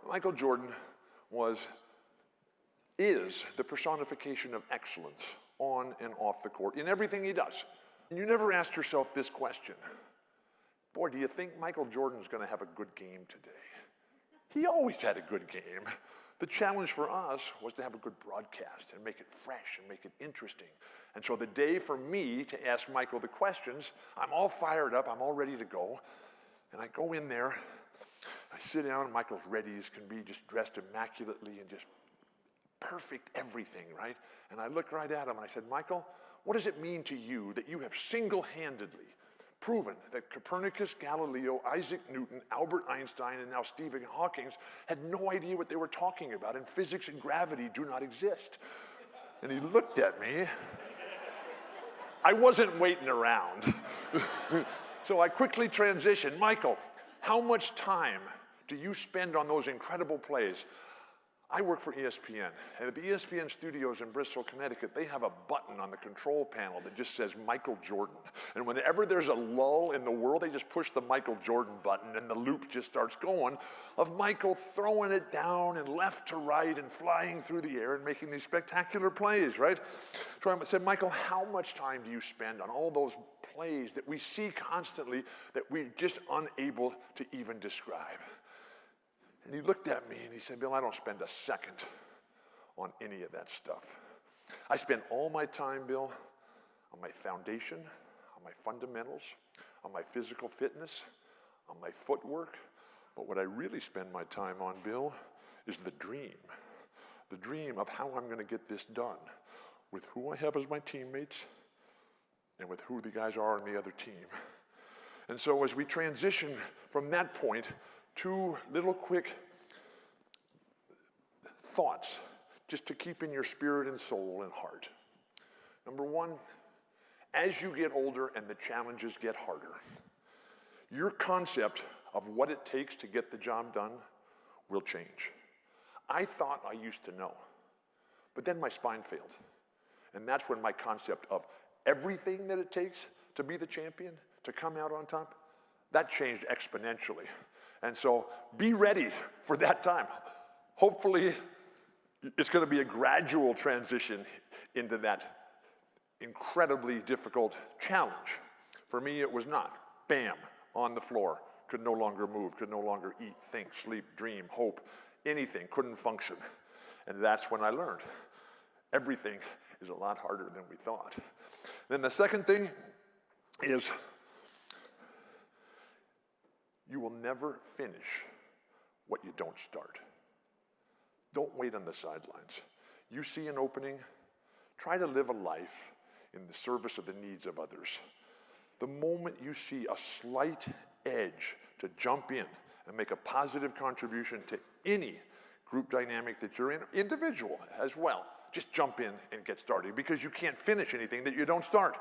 Michael Jordan is the personification of excellence on and off the court in everything he does. And you never asked yourself this question. Boy, do you think Michael Jordan's going to have a good game today? He always had a good game. The challenge for us was to have a good broadcast and make it fresh and make it interesting. And so the day for me to ask Michael the questions, I'm all fired up, I'm all ready to go. And I go in there, I sit down, and Michael's ready as can be, just dressed immaculately and just perfect everything, right? And I looked right at him and I said, Michael, what does it mean to you that you have single-handedly proven that Copernicus, Galileo, Isaac Newton, Albert Einstein, and now Stephen Hawking had no idea what they were talking about, and physics and gravity do not exist? And he looked at me. I wasn't waiting around. So I quickly transitioned. Michael, how much time do you spend on those incredible plays? I work for ESPN, and at the ESPN studios in Bristol, Connecticut, they have a button on the control panel that just says Michael Jordan. And whenever there's a lull in the world, they just push the Michael Jordan button, and the loop just starts going of Michael throwing it down and left to right and flying through the air and making these spectacular plays, right? So I said, Michael, how much time do you spend on all those plays that we see constantly that we're just unable to even describe? And he looked at me and he said, Bill, I don't spend a second on any of that stuff. I spend all my time, Bill, on my foundation, on my fundamentals, on my physical fitness, on my footwork. But what I really spend my time on, Bill, is the dream of how I'm going to get this done with who I have as my teammates and with who the guys are on the other team. And so as we transition from that point, two little quick thoughts just to keep in your spirit and soul and heart. Number one, as you get older and the challenges get harder, your concept of what it takes to get the job done will change. I thought I used to know, but then my spine failed. And that's when my concept of everything that it takes to be the champion, to come out on top, that changed exponentially. And so be ready for that time. Hopefully, it's going to be a gradual transition into that incredibly difficult challenge. For me, it was not. Bam, on the floor. Could no longer move, could no longer eat, think, sleep, dream, hope, anything, couldn't function. And that's when I learned everything is a lot harder than we thought. Then the second thing is, you will never finish what you don't start. Don't wait on the sidelines. You see an opening, try to live a life in the service of the needs of others. The moment you see a slight edge to jump in and make a positive contribution to any group dynamic that you're in, individual as well, just jump in and get started, because you can't finish anything that you don't start.